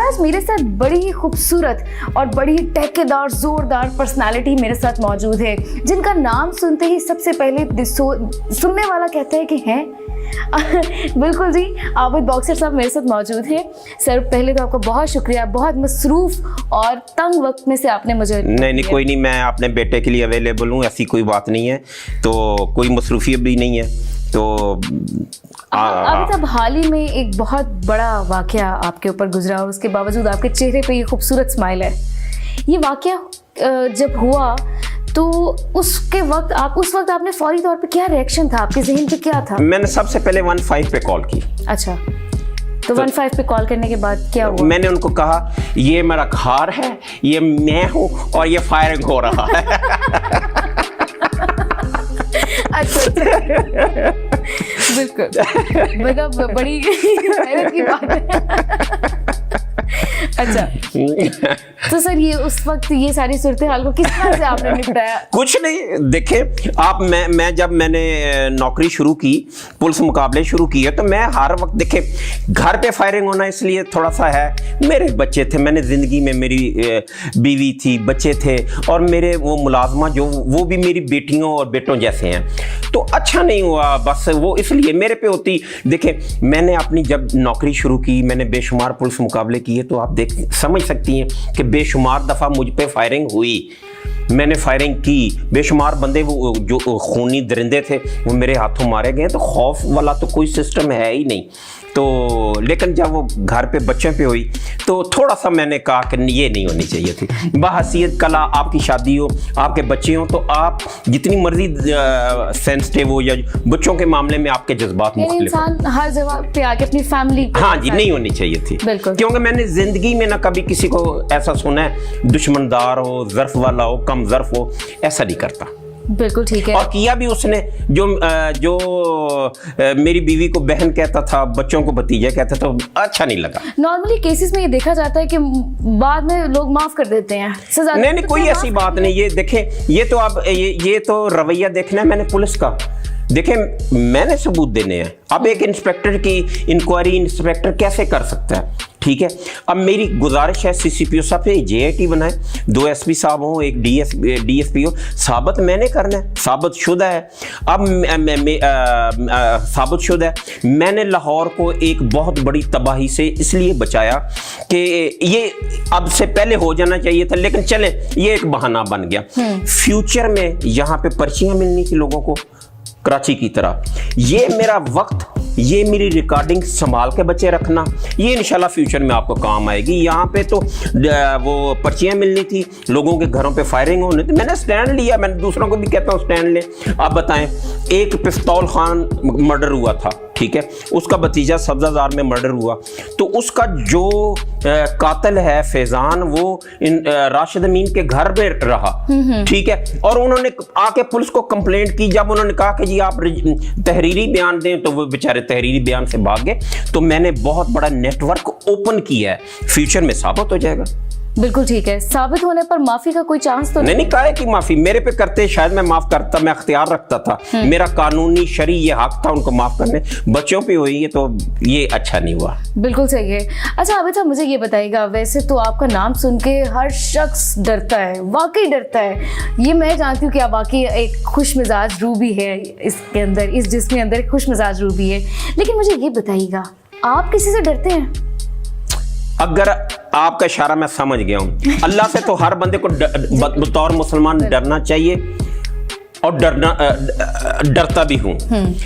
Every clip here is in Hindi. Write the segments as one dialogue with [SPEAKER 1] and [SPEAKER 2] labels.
[SPEAKER 1] आज मेरे साथ बड़ी ही खूबसूरत और बड़ी ही ठेकेदार जोरदार पर्सनालिटी मेरे साथ मौजूद है, जिनका नाम सुनते ही सबसे पहले सुनने वाला कहता है कि हैं बिल्कुल जी, आबिद बॉक्सर साहब मेरे साथ मौजूद हैं। सर पहले तो आपका बहुत शुक्रिया, बहुत मसरूफ और तंग वक्त में से आपने मुझे
[SPEAKER 2] नहीं कोई नहीं, मैं अपने बेटे के लिए अवेलेबल हूँ, ऐसी कोई बात नहीं है, तो कोई मसरूफियत भी नहीं है। तो
[SPEAKER 1] अभी तब हाल ही में एक बहुत बड़ा वाकया आपके ऊपर गुजरा और उसके बावजूद आपके चेहरे पे ये खूबसूरत स्माइल है। ये वाकया जब हुआ तो उस वक्त आपने फौरी तौर पे क्या रिएक्शन था, आपके ज़हन पे क्या था?
[SPEAKER 2] मैंने सबसे पहले 15 पे कॉल की।
[SPEAKER 1] अच्छा, तो 15 पे कॉल करने के बाद क्या हुआ?
[SPEAKER 2] मैंने उनको कहा ये मेरा घर है, ये मैं हूँ और ये फायरिंग हो रहा है।
[SPEAKER 1] अच्छा बिल्कुल, मतलब बड़ी हैरत की बात है। अच्छा, तो सर ये उस वक्त ये सारी सूरत हाल को किस तरह से आपने निपटाया?
[SPEAKER 2] कुछ नहीं, देखे आप, जब मैंने नौकरी शुरू की, पुलिस मुकाबले शुरू किए, तो मैं हर वक्त देखे घर पे फायरिंग होना इसलिए थोड़ा सा है, मेरे बच्चे थे, मैंने ज़िंदगी में मेरी बीवी थी, बच्चे थे और मेरे वो मुलाजमा जो वो भी मेरी बेटियों और बेटों जैसे हैं, तो अच्छा नहीं हुआ बस वो इसलिए मेरे पे होती। देखे मैंने अपनी जब नौकरी शुरू की, मैंने बेशुमार पुलिस मुकाबले किए, तो आप समझ सकती हैं कि बेशुमार दफ़ा मुझ पे फायरिंग हुई, मैंने फायरिंग की, बेशुमार बंदे वो जो खूनी दरिंदे थे वो मेरे हाथों मारे गए, तो खौफ वाला तो कोई सिस्टम है ही नहीं। तो लेकिन जब वो घर पे बच्चों पे हुई तो थोड़ा सा मैंने कहा कि ये नहीं होनी चाहिए थी। बहसीयत कला आपकी शादी हो, आपके बच्चे हो, तो आप जितनी मर्जी सेंसिटिव हो या बच्चों के मामले में आपके जज्बात मुख्तलिफ,
[SPEAKER 1] इंसान हर जगह पे आके अपनी फैमिली,
[SPEAKER 2] हाँ जी, नहीं होनी चाहिए थी। क्योंकि मैंने जिंदगी में ना कभी किसी को ऐसा सुना है दुश्मनदार हो, ज़र्फ वाला हो, कम ज़र्फ हो, ऐसा नहीं करता।
[SPEAKER 1] बिल्कुल ठीक है।
[SPEAKER 2] और किया भी उसने, जो मेरी बीवी को बहन कहता था, बच्चों को भतीजा कहता था, अच्छा नहीं लगा।
[SPEAKER 1] नॉर्मली केसेस में ये देखा जाता है कि बाद में लोग माफ कर देते हैं, सजा
[SPEAKER 2] नहीं कोई ऐसी बात नहीं। ये देखें, ये तो आप ये तो रवैया देखना है मैंने पुलिस का। देखें मैंने सबूत देने हैं। अब एक इंस्पेक्टर की इंक्वायरी इंस्पेक्टर कैसे कर सकता है, ठीक है। अब मेरी गुजारिश है सीसीपीओ साहब से जेआईटी बनाए, 2 एसपी साहब हों, एक डीएसपी हो, साबित मैंने करना है, साबित शुदा है। अब साबित शुदा है, मैंने लाहौर को एक बहुत बड़ी तबाही से इसलिए बचाया कि ये अब से पहले हो जाना चाहिए था, लेकिन चले ये एक बहाना बन गया। फ्यूचर में यहाँ पे पर्चियां मिलनी थी लोगों को कराची की तरह, ये मेरा वक्त, ये मेरी रिकॉर्डिंग संभाल के बच्चे रखना, ये इंशाल्लाह फ्यूचर में आपको काम आएगी। यहाँ पे तो वो पर्चियाँ मिलनी थी, लोगों के घरों पे फायरिंग होने थी, मैंने स्टैंड लिया। मैंने दूसरों को भी कहता हूँ स्टैंड लें। अब बताएं, एक पिस्तौल खान मर्डर हुआ था, ठीक है, उसका भतीजा सब्जाजार में मर्डर हुआ, तो उसका जो कातिल है फैजान, वो राशिद अमीन के घर में रहा, ठीक है, और उन्होंने आके पुलिस को कंप्लेंट की। जब उन्होंने कहा कि जी आप तहरीरी बयान दें, तो वो बेचारे तहरीरी बयान से भाग गए। तो मैंने बहुत बड़ा नेटवर्क ओपन किया है, फ्यूचर में साबित हो जाएगा।
[SPEAKER 1] बिल्कुल ठीक है, साबित होने पर माफी का कोई चांस तो
[SPEAKER 2] नहीं काहे की माफी, मेरे पे करते शायद मैं माफ करता, मैं अख्तियार रखता था, मेरा कानूनी शरी ये हक था उनको माफ करने। बच्चों पे हुई है तो ये अच्छा नहीं हुआ।
[SPEAKER 1] बिल्कुल सही है। अच्छा आबिद साहब मुझे ये बताइएगा, वैसे तो आपका नाम सुन के हर शख्स डरता है, वाकई डरता है। ये मैं जानती हूँ कि आप वाकई एक खुश मिजाज रूह भी है इसके अंदर, इस जिस्म के अंदर एक खुश मिजाज रूह भी है, लेकिन मुझे ये बताइएगा आप किसी से डरते हैं?
[SPEAKER 2] अगर आपका इशारा मैं समझ गया हूँ, अल्लाह से तो हर बंदे को बतौर मुसलमान डरना चाहिए और डरता भी हूँ,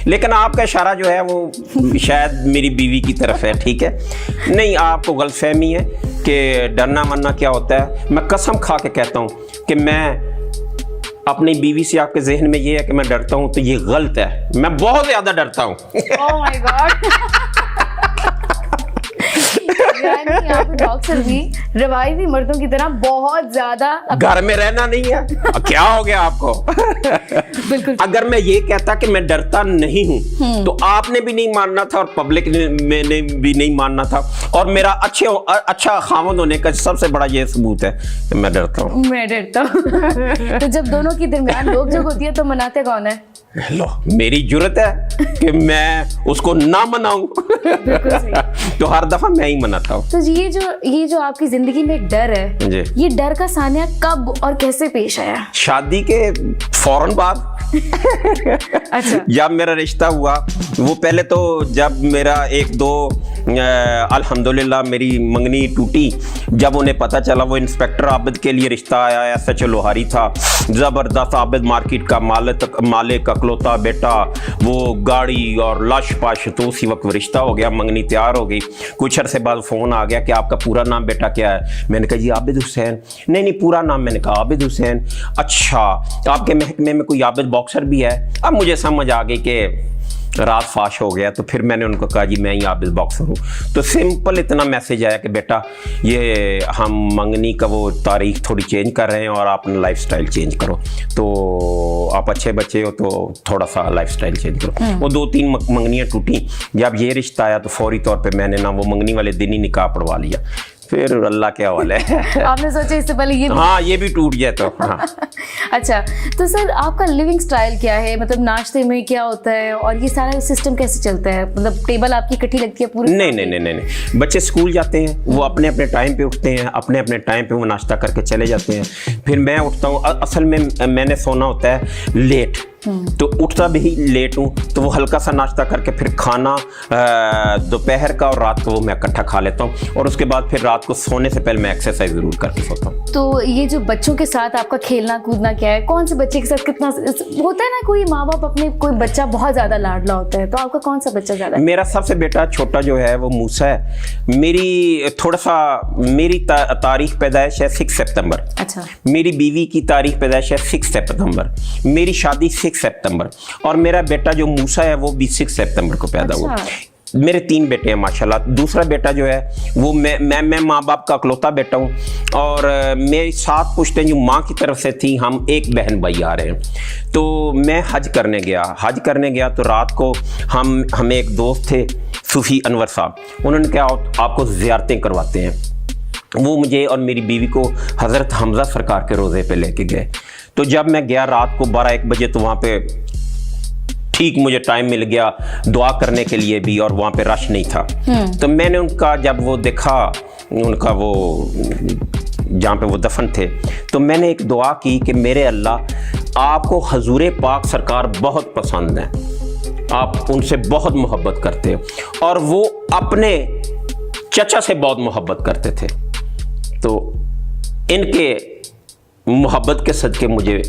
[SPEAKER 2] लेकिन आपका इशारा जो है वो शायद मेरी बीवी की तरफ है, ठीक है। नहीं, आपको गलतफहमी है कि डरना मरना क्या होता है। मैं कसम खा के कहता हूँ कि मैं अपनी बीवी से, आपके जहन में ये है कि मैं डरता हूँ, तो ये गलत है। मैं बहुत ज्यादा डरता हूँ।
[SPEAKER 1] Oh my God. यानी आप डॉक्टर भी रवायती मर्दों की तरह बहुत ज्यादा
[SPEAKER 2] घर में रहना नहीं है। क्या हो गया आपको?
[SPEAKER 1] बिल्कुल।
[SPEAKER 2] अगर मैं ये कहता कि मैं डरता नहीं हूँ तो आपने भी नहीं मानना था और पब्लिक ने भी नहीं मानना था, और मेरा अच्छा खामद होने का सबसे बड़ा ये सबूत है कि मैं डरता हूँ।
[SPEAKER 1] मैं डरता हूँ। तो जब दोनों की दरमियान लोग जो होती है तो मनाते कौन है?
[SPEAKER 2] लो, मेरी जुर्रत है कि मैं उसको ना मनाऊं। तो हर दफा मैं ही मनाता हूँ।
[SPEAKER 1] तो ये जो ये जो आपकी जिंदगी में एक डर है,
[SPEAKER 2] जी।
[SPEAKER 1] ये डर का सानिया कब और कैसे पेश आया?
[SPEAKER 2] शादी के फौरन बाद।
[SPEAKER 1] अच्छा।
[SPEAKER 2] जब मेरा रिश्ता हुआ, वो पहले तो जब मेरा एक दो अल्हम्दुलिल्लाह मेरी मंगनी टूटी, जब उन्हें पता चला, वो इंस्पेक्टर आबिद के लिए रिश्ता आया, एसएच लोहारी था, ज़बरदस्त, आबिद मार्केट का मालिक, अकलौता बेटा, वो गाड़ी और लाश पाश, तो उसी वक्त वो रिश्ता हो गया, मंगनी तैयार हो गई। कुछ अरसे बाद फ़ोन आ गया कि आपका पूरा नाम बेटा क्या है? मैंने कहा जी आबिद हुसैन। नहीं पूरा नाम। मैंने कहा आबिद हुसैन। अच्छा, आपके महकमे में कोई आबिद बॉक्सर भी है? अब मुझे समझ आ गई कि रात फाश हो गया, तो फिर मैंने उनको कहा जी मैं ही आबिद बॉक्सर हूँ। तो सिंपल इतना मैसेज आया कि बेटा ये हम मंगनी का वो तारीख थोड़ी चेंज कर रहे हैं और आप अपना लाइफस्टाइल चेंज करो, तो आप अच्छे बच्चे हो तो थोड़ा सा लाइफस्टाइल चेंज करो। वो 2-3 मंगनियाँ टूटी। जब ये रिश्ता आया तो फौरी तौर पे मैंने ना वो मंगनी वाले दिन ही निकाह पढ़वा लिया। फिर अल्लाह के हवाले है।
[SPEAKER 1] आपने सोचा इससे पहले ये भी?
[SPEAKER 2] हाँ, ये भी टूट जाए तो हाँ।
[SPEAKER 1] अच्छा, तो सर आपका लिविंग स्टाइल क्या है? मतलब नाश्ते में क्या होता है और ये सारा सिस्टम कैसे चलता है? मतलब टेबल आपकी इकट्ठी लगती है पूरी?
[SPEAKER 2] नहीं। बच्चे स्कूल जाते हैं, वो अपने अपने टाइम पे उठते हैं, अपने अपने टाइम पे वो नाश्ता करके चले जाते हैं। फिर मैं उठता हूँ, असल में मैंने सोना होता है लेट, तो उठता भी लेट हूँ, तो वो हल्का सा नाश्ता करके फिर खाना दोपहर का और रात को वो मैं इकट्ठा खा लेता हूँ, और उसके बाद फिर रात को सोने से पहले मैं एक्सरसाइज जरूर करके सोता हूँ।
[SPEAKER 1] तो ये जो बच्चों के साथ आपका खेलना कूदना क्या है? कौन से बच्चे के साथ कितना होता है ना, कोई माँ बाप अपने कोई बच्चा बहुत ज्यादा लाडला होता है, तो आपका कौन सा बच्चा ज्यादा?
[SPEAKER 2] मेरा सबसे बेटा छोटा जो है वो मूसा है। मेरी तारीख पैदाइश है 6 सितंबर।
[SPEAKER 1] अच्छा।
[SPEAKER 2] मेरी बीवी की तारीख पैदाइश है 6 सितंबर। मेरी शादी 6 सितंबर, और मेरा बेटा जो मूसा है वो भी 6 सितंबर को पैदा हुआ। मेरे 3 बेटे हैं माशाल्लाह। दूसरा बेटा जो है वो मैं माँ बाप का अकलौता बेटा हूँ, और मेरी 7 पुश्तें जो माँ की तरफ से थी, हम एक बहन भाई आ रहे हैं। तो मैं हज करने गया तो रात को हमें एक दोस्त थे सूफी अनवर साहब, उन्होंने कहा आपको ज़ियारतें करवाते हैं। वो मुझे और मेरी बीवी को हज़रत हमज़ा सरकार के रोज़े पे लेके गए। तो जब मैं गया रात को 12-1 बजे, तो वहाँ पे ठीक मुझे टाइम मिल गया दुआ करने के लिए भी, और वहाँ पे रश नहीं था। तो मैंने उनका जब वो देखा, उनका वो जहाँ पे वो दफन थे, तो मैंने एक दुआ की कि मेरे अल्लाह आपको हजूर पाक सरकार बहुत पसंद है, आप उनसे बहुत मोहब्बत करते हो, और वो अपने चचा से बहुत मोहब्बत करते थे, तो इनके मोहब्बत के सदके मुझे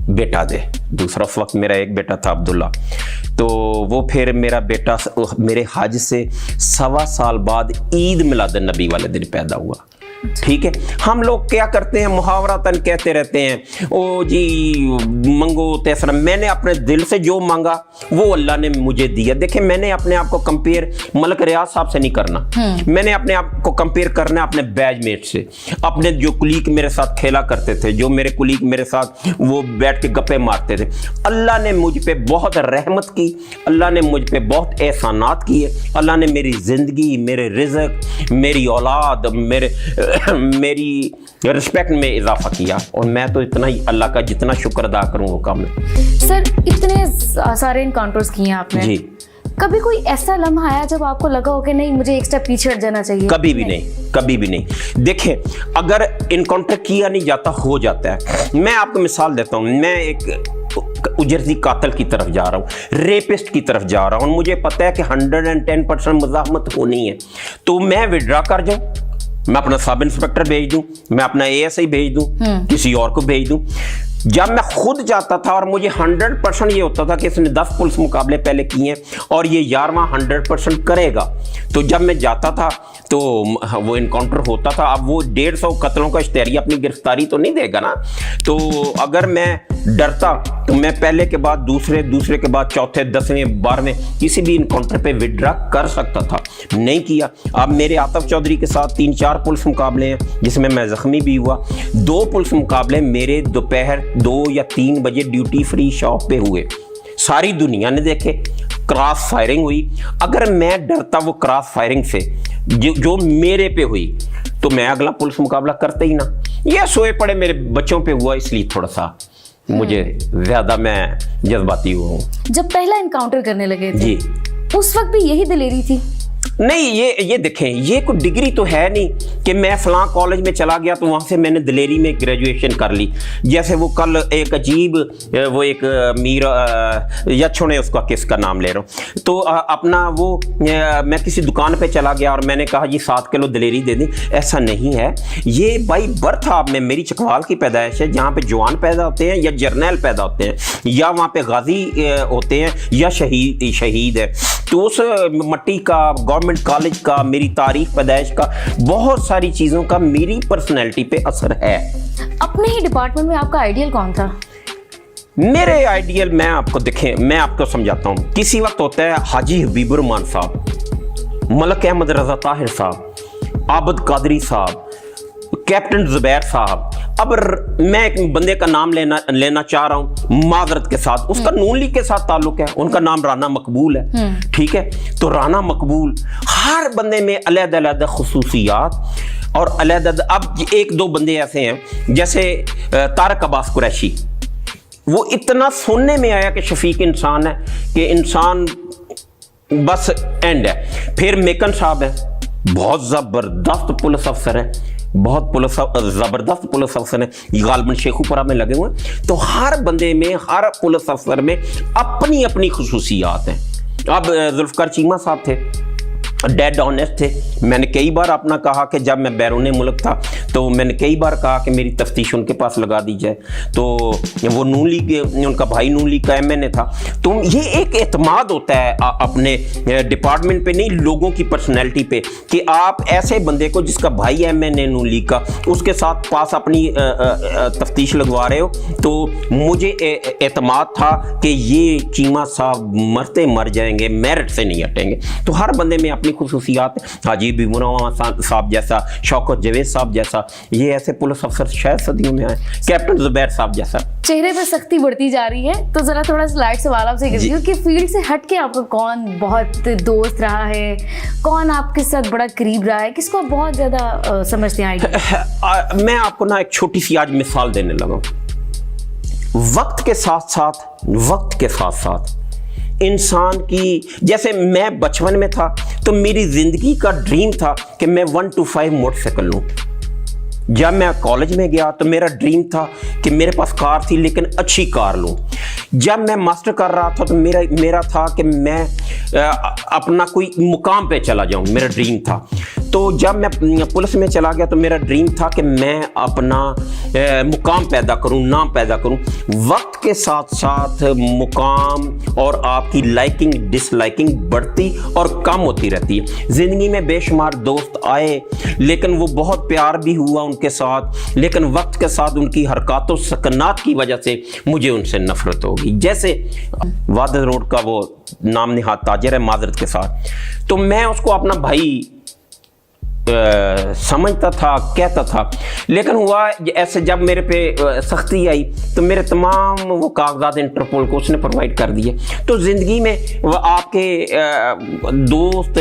[SPEAKER 2] बेटा दे। दूसरा उस वक्त मेरा एक बेटा था अब्दुल्ला, तो वो फिर मेरा बेटा मेरे हज से 1.25 साल बाद ईद मिलाद नबी वाले दिन पैदा हुआ। ठीक है, हम लोग क्या करते हैं, मुहावरतन कहते रहते हैं ओ जी मंगो तेसरा। मैंने अपने दिल से जो मांगा वो अल्लाह ने मुझे दिया। देखिए, मैंने अपने आप को कंपेयर मलक रियाज साहब से नहीं करना, मैंने अपने आप को कंपेयर करना अपने बैचमेट से, अपने जो कुलीग मेरे साथ खेला करते थे, जो मेरे कुलीग मेरे साथ वो बैठ के गप्पे मारते थे। अल्लाह ने मुझ पे बहुत रहमत की, अल्लाह ने मुझ पे बहुत एहसानात किए। अल्लाह ने मेरी ज़िंदगी, मेरे रिज़्क, मेरी औलाद, मेरी रिस्पेक्ट में इजाफा किया, और मैं तो इतना ही अल्लाह का जितना शुक्र अदा करूं वो कम है।
[SPEAKER 1] सर, इतने सारे इनकाउंटर्स किए हैं आपने जी, कभी कोई ऐसा लम्हा आया जब आपको लगा हो कि नहीं मुझे एक स्टेप पीछे हट जाना चाहिए? कभी
[SPEAKER 2] भी नहीं। देखिए, अगर इनकाउंटर किया नहीं जाता, हो जाता है। मैं आपको मिसाल देता हूँ, मैं एक उजरती कातल की तरफ जा रहा हूँ, रेपिस्ट की तरफ जा रहा हूँ, मुझे पता है कि 110% मुज़ाहमत होनी है, तो मैं विड्रा कर जाऊँ, मैं अपना सब इंस्पेक्टर भेज दूं, मैं अपना ASI भेज दूं, किसी और को भेज दूं। जब मैं खुद जाता था और मुझे 100% ये होता था कि इसने 10 पुलिस मुकाबले पहले किए हैं और ये 11वां 100% करेगा, तो जब मैं जाता था तो वो इनकाउंटर होता था। अब वो 150 कत्लों का इश्तेहारी अपनी गिरफ्तारी तो नहीं देगा ना, तो अगर मैं डरता तो मैं पहले के बाद दूसरे के बाद चौथे, 10वें, 12वें किसी भी इनकाउंटर पे विड्रा कर सकता था, नहीं किया। अब मेरे आतिफ चौधरी के साथ 3-4 पुलिस मुकाबले हैं जिसमें मैं जख्मी भी हुआ। 2 पुलिस मुकाबले मेरे दोपहर 2 या 3 बजे ड्यूटी फ्री शॉप पे हुए, सारी दुनिया ने देखे, क्रॉस फायरिंग हुई। अगर मैं डरता वो क्रॉस फायरिंग से जो मेरे पे हुई, तो मैं अगला पुलिस मुकाबला करता ही ना। ये सोए पड़े मेरे बच्चों पे हुआ, इसलिए थोड़ा सा मुझे ज्यादा मैं जज्बाती हुआ हूँ।
[SPEAKER 1] जब पहला इनकाउंटर करने लगे थे
[SPEAKER 2] जी,
[SPEAKER 1] उस वक्त भी यही दिलेरी थी?
[SPEAKER 2] नहीं, ये देखें, ये कोई डिग्री तो है नहीं कि मैं फलां कॉलेज में चला गया तो वहाँ से मैंने दिलेरी में ग्रेजुएशन कर ली। जैसे वो कल एक अजीब वो एक मीर या छोड़े उसका किसका नाम ले रहा हूँ, तो अपना वो मैं किसी दुकान पे चला गया और मैंने कहा जी 7 किलो दिलेरी दे दी। ऐसा नहीं है, ये बाई बर्थ आप में मेरी चकवाल की पैदाइश है, जहाँ पे जवान पैदा होते हैं या जर्नैल पैदा होते हैं या वहाँ पे गाजी होते हैं या शहीद है। तो उस मट्टी का, गवर्नमेंट कॉलेज का, मेरी तारीख पैदाइश का, बहुत सारी चीज़ों का मेरी पर्सनैलिटी पे असर है।
[SPEAKER 1] अपने ही डिपार्टमेंट में आपका आइडियल कौन था?
[SPEAKER 2] मेरे आइडियल मैं आपको समझाता हूँ। किसी वक्त होता है हाजी हबीबुर रहमान साहब, मलक अहमद रजा ताहिर साहब, आबद कादरी साहब, कैप्टन जुबैर साहब। अब मैं एक बंदे का नाम लेना चाह रहा हूं माजरत के साथ, उसका नून लीग के साथ ताल्लुक है, उनका नाम राना मकबूल है, ठीक है। तो राना मकबूल, हर बंदे में अलग-अलग खुसूसियात और अलग। अब एक दो बंदे ऐसे हैं जैसे तारक अब्बास कुरैशी, वो इतना सुनने में आया कि शफीक इंसान है, कि इंसान बस एंड है। फिर मेकन साहब है, बहुत ज़बरदस्त पुलिस अफसर है, बहुत ज़बरदस्त पुलिस अफसर है, गालबन शेखुपुरा में लगे हुए हैं। तो हर बंदे में, हर पुलिस अफसर में अपनी अपनी खुसूसियात हैं। अब जुल्फ़िकार चीमा साहब थे, डेड ऑनेस्ट थे। मैंने कई बार अपना कहा कि जब मैं बैरून मुल्क था तो मैंने कई बार कहा कि मेरी तफ्तीश उनके पास लगा दी जाए, तो वो नून लीग, उनका भाई नून लीग का MNA था। तो ये एक एतमाद होता है अपने डिपार्टमेंट पे नहीं, लोगों की पर्सनैलिटी पे, कि आप ऐसे बंदे को जिसका भाई MNA नून लीग का, उसके साथ पास अपनी तफ्तीश लगवा रहे हो। तो मुझे एतमाद था कि ये चीमा साहब मरते मर जाएंगे, मेरिट से नहीं हटेंगे। तो हर बंदे में अपनी खुसूसियात है। हाजी हबीबुर रहमान साहब जैसा, शौकत जवेद साहब जैसा, ये ऐसे पुलिस अफसर शायद सदियों में आए, कैप्टन जुबैर साहब जैसा।
[SPEAKER 1] चेहरे पे सख्ती बढ़ती जा रही है, तो जरा थोड़ा सा लाइट सवाल आपसे कीजिए कि फील्ड से हट के आपका कौन बहुत दोस्त रहा है, कौन आपके साथ बड़ा करीब रहा है, किसको आप बहुत ज्यादा समझते हैं?
[SPEAKER 2] मैं आपको ना एक छोटी सी आज मिसाल देने लगा। वक्त के साथ साथ इंसान की, जैसे मैं बचपन में था तो मेरी जिंदगी का ड्रीम था कि मैं 1 to 5 मोटरसाइकिल लूँ। जब मैं कॉलेज में गया तो मेरा ड्रीम था कि मेरे पास कार थी लेकिन अच्छी कार लूँ। जब मैं मास्टर कर रहा था तो मेरा था कि मैं अपना कोई मुकाम पे चला जाऊँ, मेरा ड्रीम था। तो जब मैं पुलिस में चला गया तो मेरा ड्रीम था कि मैं अपना मुकाम पैदा करूं, नाम पैदा करूं। वक्त के साथ साथ मुकाम और आपकी लाइकिंग डिसलाइकिंग बढ़ती और कम होती रहती है। ज़िंदगी में बेशुमार दोस्त आए, लेकिन वो बहुत प्यार भी हुआ उनके साथ, लेकिन वक्त के साथ उनकी हरकतों सकनात की वजह से मुझे उनसे नफरत होगी। जैसे वादद रोड का वो नाम निहाद ताजिर है, माजरत के साथ, तो मैं उसको अपना भाई समझता था, कहता था, लेकिन हुआ ऐसे जब मेरे पे सख्ती आई तो मेरे तमाम वो कागजात इंटरपोल को उसने प्रोवाइड कर दिए। तो ज़िंदगी में वो आपके दोस्त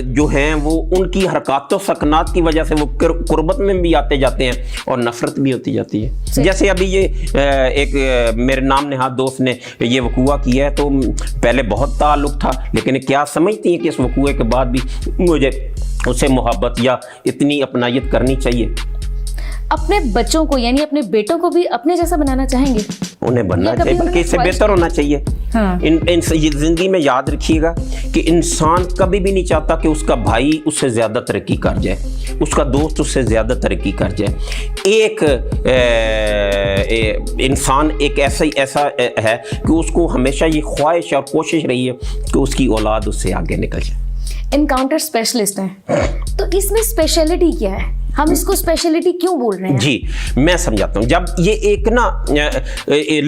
[SPEAKER 2] जो हैं वो उनकी हरकतों सकनात की वजह से वो कुर्बत में भी आते जाते हैं और नफरत भी होती जाती है। जैसे अभी ये एक मेरे नाम नेहाद दोस्त ने ये वकूआ किया है, तो पहले बहुत ताल्लुक था, लेकिन क्या समझती है कि इस वकूए के बाद भी मुझे उससे मोहब्बत या इतनी अपनायत करनी चाहिए?
[SPEAKER 1] अपने बच्चों को यानी अपने बेटों को भी अपने जैसा बनाना चाहेंगे?
[SPEAKER 2] उन्हें बनना चाहिए, बल्कि इससे बेहतर होना चाहिए।
[SPEAKER 1] हाँ।
[SPEAKER 2] ये जिंदगी में याद रखिएगा कि इंसान कभी भी नहीं चाहता कि उसका भाई उससे ज्यादा तरक्की कर जाए, उसका दोस्त उससे ज्यादा तरक्की कर जाए। इंसान एक ऐसा है कि उसको हमेशा ये ख्वाहिश और कोशिश रही है कि उसकी औलाद उससे आगे निकल जाए।
[SPEAKER 1] एनकाउंटर स्पेशलिस्ट हैं, तो इसमें स्पेशलिटी क्या है? हम इसको स्पेशलिटी क्यों बोल रहे हैं?
[SPEAKER 2] जी मैं समझाता हूँ। जब ये एक ना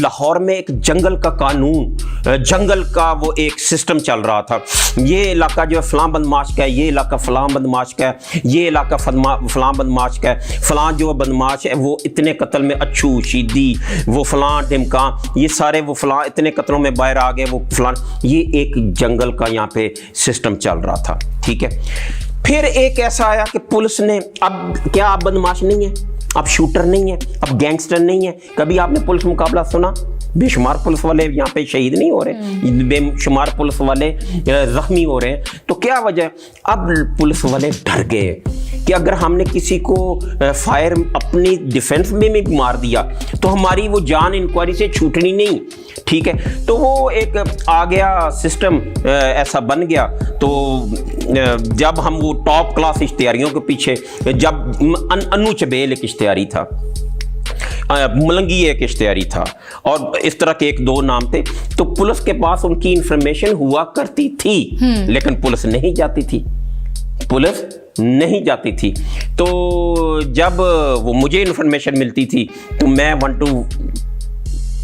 [SPEAKER 2] लाहौर में एक जंगल का कानून, जंगल का वो एक सिस्टम चल रहा था। ये इलाका जो है फलां बदमाश का है, ये इलाका फलां बदमाश का है, ये इलाका फलां बदमाश का है, फलां जो बदमाश है वो इतने कत्ल में, अच्छू शीदी वो फलां ढिमका, ये सारे वो फलां इतने कत्लों में बाहर आ गए, वो फलां। ये एक जंगल का यहाँ पे सिस्टम चल रहा था, ठीक है। फिर एक ऐसा आया कि पुलिस ने, अब क्या आप बदमाश नहीं है, अब शूटर नहीं है, अब गैंगस्टर नहीं है। कभी आपने पुलिस मुकाबला सुना? बेशुमार पुलिस वाले यहाँ पे शहीद नहीं हो रहे, बेशुमार पुलिस वाले जख्मी हो रहे हैं, तो क्या वजह? अब पुलिस वाले डर गए कि अगर हमने किसी को फायर अपनी डिफेंस में भी मार दिया तो हमारी वो जान इंक्वायरी से छूटनी नहीं, ठीक है। तो वो एक आ गया सिस्टम, ऐसा बन गया। तो जब हम वो टॉप क्लास इश्तिहारियों के पीछे, जब अनु चबेल एक इश्तिहारी था, मलंगी एक इश्तिहारी था, और इस तरह के एक दो नाम थे, तो पुलिस के पास उनकी इंफॉर्मेशन हुआ करती थी, लेकिन पुलिस नहीं जाती थी, पुलिस नहीं जाती थी। तो जब वो मुझे इंफॉर्मेशन मिलती थी तो मैं 1 to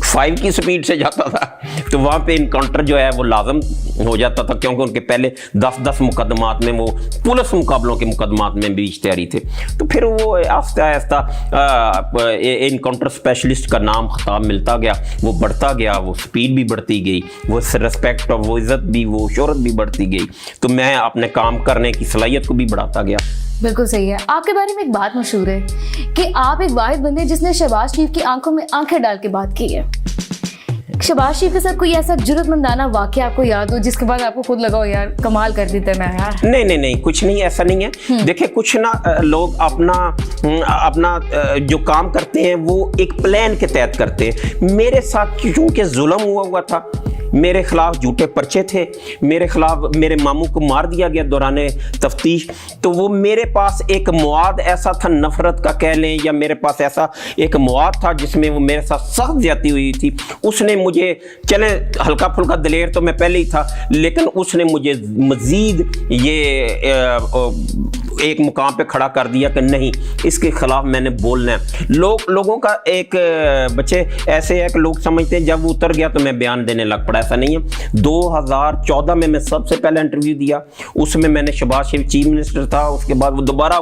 [SPEAKER 2] 5 की स्पीड से जाता था, तो वहाँ पे इनकाउंटर जो है वो लाजम हो जाता था, क्योंकि उनके पहले 10-10 मुकदमात में, वो पुलिस मुकाबलों के मुकदमात में भी इश्तिहारी थे। तो फिर वो आहिस्ता आहिस्ता इनकाउंटर स्पेशलिस्ट का नाम खिताब मिलता गया, वो बढ़ता गया, वो स्पीड भी बढ़ती गई, वो रिस्पेक्ट और वो इज़्ज़त भी, वो शोहरत भी बढ़ती गई। तो मैं अपने काम करने की सलाहियत को भी बढ़ाता गया।
[SPEAKER 1] बिल्कुल सही है। आपके बारे में एक बात मशहूर है कि आप एक वाहिद बंदे जिसने शहबाज शरीफ की आंखों में आंखें डाल के बात की है। शहबाज शरीफ के साथ कोई ऐसा जुर्रतमंदाना वाकया आपको याद हो जिसके बाद आपको खुद लगा हो यार कमाल कर दी मैं यार? नहीं, कुछ नहीं, ऐसा नहीं है। देखिए, कुछ ना लोग अपना जो काम करते हैं वो एक प्लान के तहत करते हैं। मेरे साथ क्योंकि जुल्म हुआ था, मेरे खिलाफ झूठे पर्चे थे, मेरे खिलाफ मेरे मामू को मार दिया गया दौराने तफ्तीश, तो वो मेरे पास एक मवाद ऐसा था, नफरत का कह लें, या मेरे पास ऐसा एक मवाद था जिसमें वो मेरे साथ सख्त ज्यादती हुई थी। उसने मुझे, चले हल्का फुल्का दलेर तो मैं पहले ही था, लेकिन उसने मुझे मजीद ये एक मुकाम पे खड़ा कर दिया कि नहीं, इसके खिलाफ मैंने बोलना है। लोगों का एक बच्चे ऐसे है कि लोग समझते हैं जब वो उतर गया तो मैं बयान देने लग पड़ा, ऐसा नहीं है। 2014 में मैं सबसे पहले इंटरव्यू दिया, उसमें मैंने शहबाज शरीफ चीफ मिनिस्टर था, उसके बाद वो दोबारा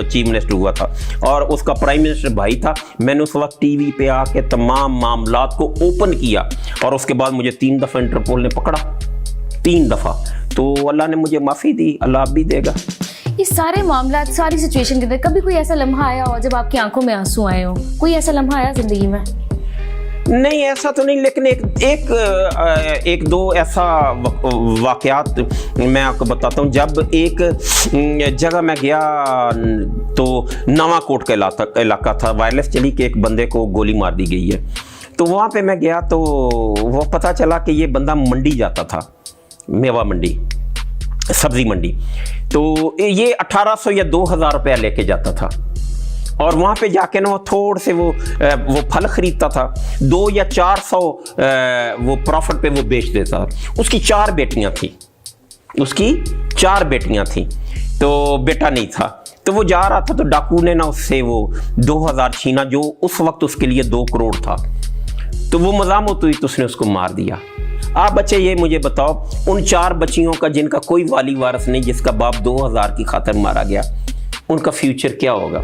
[SPEAKER 1] चीफ मिनिस्टर हुआ था और उसका प्राइम मिनिस्टर भाई था। मैंने उस वक्त टीवी पे आके तमाम मामलात को ओपन किया और उसके बाद मुझे 3 दफ़ा इंटरपोल ने पकड़ा, 3 दफ़ा। तो अल्लाह ने मुझे माफ़ी दी, अल्लाह भी देगा। ये सारे मामला, सारी सिचुएशन के अंदर कभी कोई ऐसा लम्हा आया हो जब आपकी आंखों में आंसू आए हो? कोई ऐसा लम्हा आया जिंदगी में?
[SPEAKER 2] नहीं, ऐसा तो नहीं, लेकिन एक दो ऐसा वाकयात मैं आपको बताता हूँ। जब एक जगह मैं गया तो नवाकोट का इलाका था, वायरलेस चली कि एक बंदे को गोली मार दी गई है। तो वहाँ पे मैं गया तो वो पता चला कि ये बंदा मंडी जाता था, मेवा मंडी, सब्जी मंडी। तो ये 1800 या 2000 रुपया लेके जाता था और वहाँ पे जाके ना वो थोड़े से वो फल खरीदता था, 200 या 400 वो प्रॉफिट पे वो बेच देता। उसकी 4 बेटियाँ थी, उसकी 4 बेटियाँ थी, तो बेटा नहीं था। तो वो जा रहा था तो डाकू ने ना उससे वो 2000 छीना, जो उस वक्त उसके लिए 2 करोड़ था। तो वो मज़ामत हुई तो उसने उसको मार दिया। आप बच्चे ये मुझे बताओ, उन 4 बच्चियों का जिनका कोई वाली वारस नहीं, जिसका बाप 2000 की खातिर मारा गया, उनका फ्यूचर क्या होगा?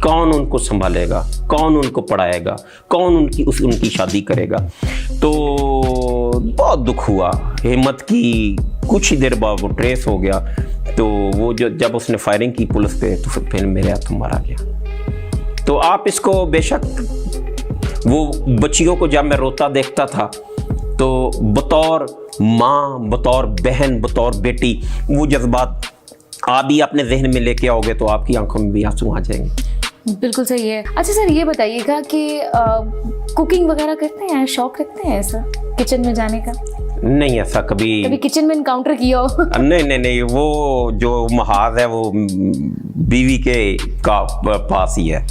[SPEAKER 2] कौन उनको संभालेगा? कौन उनको पढ़ाएगा? कौन उनकी शादी करेगा? तो बहुत दुख हुआ, हिम्मत की। कुछ ही देर बाद वो ट्रेस हो गया। तो वो जब उसने फायरिंग की पुलिस पे तो फिर मेरे हाथों मारा गया। तो आप इसको बेशक, वो बच्चियों को जब मैं रोता देखता था तो बतौर माँ, बतौर बहन, बतौर बेटी, वो जज्बात आप भी अपने जहन में लेके आओगे तो आपकी आंखों में भी आंसू आ जाएंगे।
[SPEAKER 1] बिल्कुल सही है। अच्छा सर, ये बताइएगा कि कुकिंग वगैरह करते हैं, शौक रखते हैं ऐसा किचन में जाने का?
[SPEAKER 2] नहीं, ऐसा कभी
[SPEAKER 1] किचन में इनकाउंटर किया हो? नहीं, वो जो महाज है वो बीवी के पास ही है।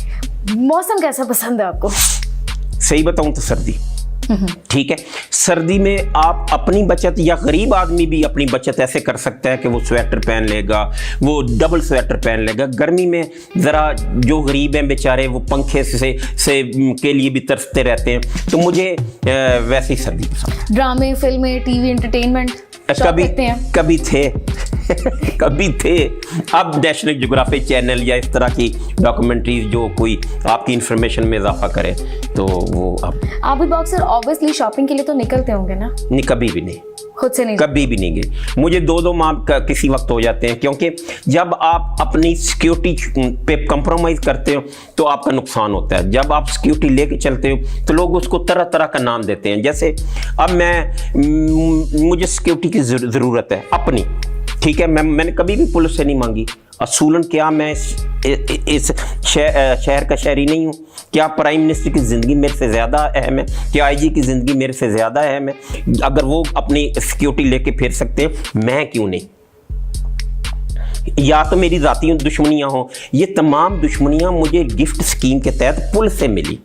[SPEAKER 1] मौसम कैसा पसंद है आपको?
[SPEAKER 2] सही बताऊं तो सर्दी, ठीक है। सर्दी में आप अपनी बचत, या गरीब आदमी भी अपनी बचत ऐसे कर सकता है कि वो स्वेटर पहन लेगा, वो डबल स्वेटर पहन लेगा। गर्मी में ज़रा जो गरीब हैं बेचारे, वो पंखे से के लिए भी तरसते रहते हैं। तो मुझे वैसी सर्दी पसंद है।
[SPEAKER 1] ड्रामे, फिल्में, टीवी, एंटरटेनमेंट
[SPEAKER 2] कभी थे कभी थे। अब नेशनल ज्योग्राफिक चैनल या इस तरह की डॉक्यूमेंट्रीज जो कोई आपकी इंफॉर्मेशन में इजाफा करे तो वो अब
[SPEAKER 1] आबिद बॉक्सर ऑब्वियसली शॉपिंग के लिए तो निकलते होंगे ना?
[SPEAKER 2] नहीं, कभी भी नहीं,
[SPEAKER 1] खुद से नहीं?
[SPEAKER 2] कभी भी नहीं गए। मुझे 2-2 माह किसी वक्त हो जाते हैं, क्योंकि जब आप अपनी सिक्योरिटी पे कंप्रोमाइज करते हो तो आपका नुकसान होता है। जब आप सिक्योरिटी लेके चलते हो तो लोग उसको तरह तरह का नाम देते हैं। जैसे अब मुझे सिक्योरिटी की ज़रूरत है अपनी, ठीक है, मैंने कभी भी पुलिस से नहीं मांगी। असूलन क्या मैं इस शहर का शहरी नहीं हूँ? क्या प्राइम मिनिस्टर की ज़िंदगी मेरे से ज़्यादा अहम है? क्या आईजी की ज़िंदगी मेरे से ज़्यादा अहम है? अगर वो अपनी सिक्योरिटी लेके फिर सकते हैं, मैं क्यों नहीं? या तो मेरी ज़ाती दुश्मनियाँ हों, ये तमाम दुश्मनियाँ मुझे गिफ्ट स्कीम के तहत पुलिस से मिली,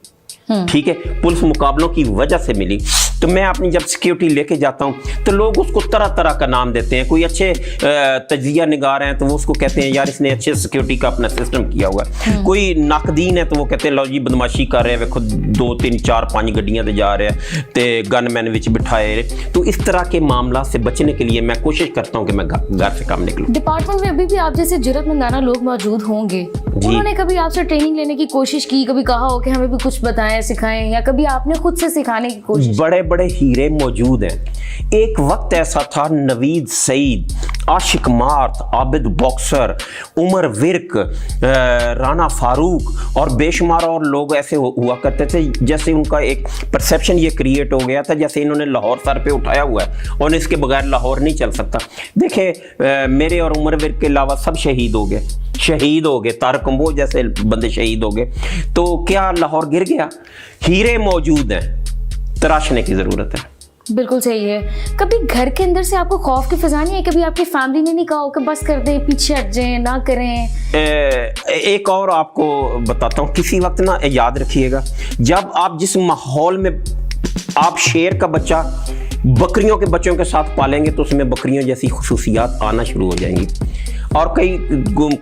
[SPEAKER 2] ठीक है, पुलिस मुकाबलों की वजह से मिली। तो मैं अपनी जब सिक्योरिटी लेके जाता हूँ तो लोग उसको तरह तरह का नाम देते हैं। कोई अच्छे तजिया निगार हैं तो वो उसको कहते हैं यार इसने अच्छे सिक्योरिटी का अपना सिस्टम किया हुआ है। कोई नाकदीन है तो वो कहते हैं लो जी बदमाशी कर रहे हैं, खुद 2, 3, 4, 5 गड्डियां ते जा रहे हैं तो गनमैन विच बिठाए। तो इस तरह के मामला से बचने के लिए मैं कोशिश करता हूँ कि मैं घर से काम निकलूँ।
[SPEAKER 1] डिपार्टमेंट में अभी भी आप जैसे जरूरतमंदाना लोग मौजूद होंगे, उन्होंने कभी आपसे ट्रेनिंग लेने की कोशिश की? कभी कहा हो कि हमें भी कुछ बताएं, सिखाएं, या कभी आपने खुद से सिखाने की कोशिश?
[SPEAKER 2] बड़े बड़े हीरे मौजूद हैं। एक वक्त ऐसा था, नवीद सईद, आशिक मार्थ, आबिद बॉक्सर, उमर विर्क, राना फारूक और बेशुमार और लोग ऐसे हुआ करते थे। जैसे उनका एक परसेप्शन ये क्रिएट हो गया था जैसे इन्होंने लाहौर सर पे उठाया हुआ है और इसके बगैर लाहौर नहीं चल सकता। देखे मेरे और उमर विर्क के अलावा सब शहीद हो गए, तारक कंबोज जैसे बंदे शहीद हो गए। तो क्या लाहौर गिर गया? हीरे मौजूद हैं, तराशने की जरूरत है।
[SPEAKER 1] बिल्कुल सही है। कभी घर के अंदर से आपको खौफ की फिजा नहीं है? कभी आपकी फैमिली ने नहीं कहा हो कि बस कर दें, पीछे हट जाएं, ना करें?
[SPEAKER 2] एक और आपको बताता हूँ, किसी वक्त ना याद रखिएगा, जब आप जिस माहौल में आप शेर का बच्चा बकरियों के बच्चों के साथ पालेंगे तो उसमें बकरियों जैसी खुसूसियात आना शुरू हो जाएंगी। और कई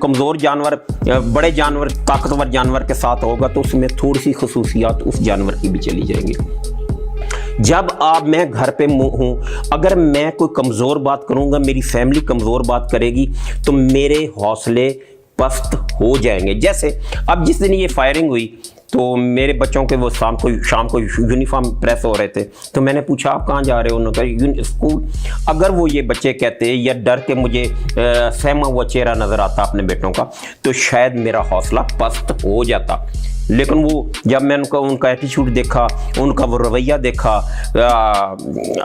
[SPEAKER 2] कमज़ोर जानवर, बड़े जानवर, ताकतवर जानवर के साथ होगा तो उसमें थोड़ी सी खुसूसियात उस जानवर की भी चली जाएंगी। जब मैं घर पे हूँ, अगर मैं कोई कमज़ोर बात करूँगा, मेरी फैमिली कमज़ोर बात करेगी तो मेरे हौसले पस्त हो जाएंगे। जैसे अब जिस दिन ये फायरिंग हुई तो मेरे बच्चों के वो शाम को यूनिफॉर्म प्रेस हो रहे थे, तो मैंने पूछा आप कहाँ जा रहे हो? उन्होंने कहा स्कूल। अगर वो ये बच्चे कहते या डर के मुझे सहमा हुआ चेहरा नज़र आता अपने बेटों का तो शायद मेरा हौसला पस्त हो जाता। लेकिन वो जब मैं उनका एटीट्यूड देखा, उनका वो रवैया देखा,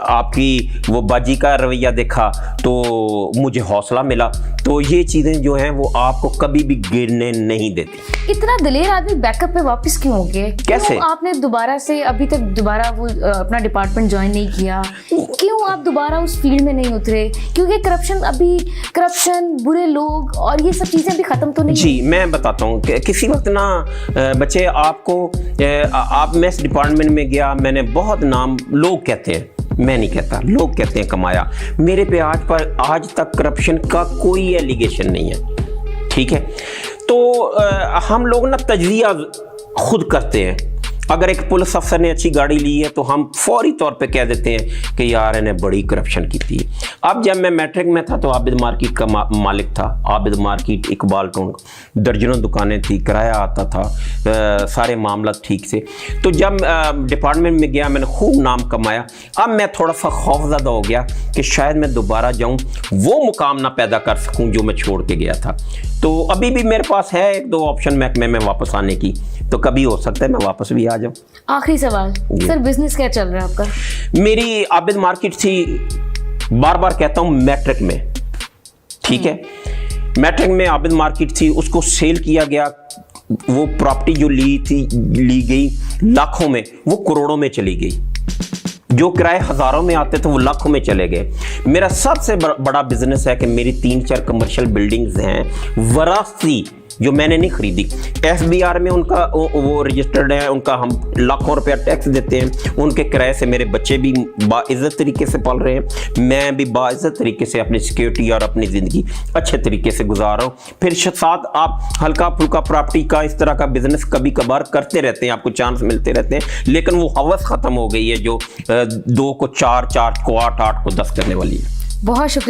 [SPEAKER 2] आपकी वो बाजी का रवैया देखा तो मुझे हौसला मिला। तो ये चीज़ें जो हैं वो आपको कभी भी गिरने नहीं देती।
[SPEAKER 1] इतना दिलेर आदमी बैकअप पे वापस क्यों हो गए?
[SPEAKER 2] कैसे
[SPEAKER 1] आपने दोबारा से अभी तक दोबारा वो अपना डिपार्टमेंट ज्वाइन नहीं किया? क्यों आप दोबारा उस फील्ड में नहीं उतरे? क्योंकि करप्शन, बुरे लोग और ये सब चीज़ें अभी ख़त्म तो नहीं?
[SPEAKER 2] जी मैं बताता हूँ, किसी वक्त ना बच्चे मैं इस डिपार्टमेंट में गया, मैंने बहुत नाम, लोग कहते हैं, मैं नहीं कहता, लोग कहते हैं कमाया। मेरे पे आज तक करप्शन का कोई एलिगेशन नहीं है, ठीक है। तो हम लोग ना तजजिया खुद करते हैं। अगर एक पुलिस अफसर ने अच्छी गाड़ी ली है तो हम फौरी तौर पे कह देते हैं कि यार इन्हें बड़ी करप्शन की थी। अब जब मैं मैट्रिक में था तो आबिद मार्केट का मालिक था, आबिद मार्केट, इकबाल टोन, दर्जनों दुकानें थी, किराया आता था, सारे मामला ठीक से। तो जब डिपार्टमेंट में गया मैंने खूब नाम कमाया। अब मैं थोड़ा सा खौफज़दा हो गया कि शायद मैं दोबारा जाऊँ, वो मुकाम ना पैदा कर सकूँ जो मैं छोड़ के गया था। तो अभी भी मेरे पास है 1-2 ऑप्शन महकमे में वापस आने की, तो कभी हो सकता है मैं वापस भी आ जाऊँ।
[SPEAKER 1] आखिरी सवाल सर, बिजनेस क्या चल रहा है आपका? मेरी
[SPEAKER 2] आबिद मार्केट थी, बार बार कहता हूँ मैट्रिक में, ठीक है, मैट्रिक में आबिद मार्केट थी, उसको सेल किया गया। वो प्रॉपर्टी जो ली गई लाखों में, वो करोड़ों में चली गई। जो किराए हजारों में आते थे वो लाखों में चले गए। मेरा सबसे बड़ा बिजनेस है कि मेरी 3-4 कमर्शियल बिल्डिंग्स हैं वरासती, जो मैंने नहीं खरीदी। FBR में उनका वो रजिस्टर्ड है, उनका हम लाखों रुपया टैक्स देते हैं। उनके किराए से मेरे बच्चे भी बाइज्जत तरीके से पल रहे हैं, मैं भी बाइज्जत तरीके से अपनी सिक्योरिटी और अपनी ज़िंदगी अच्छे तरीके से गुजार रहा हूँ। फिर साथ आप हल्का फुल्का प्रॉपर्टी का इस तरह का बिजनेस कभी कभार करते रहते हैं, आपको चांस मिलते रहते हैं, लेकिन वो हवस ख़त्म हो गई है जो 2 को 4, 4 को 8, 8 को 10 करने वाली है।
[SPEAKER 1] बहुत शुक्रिया।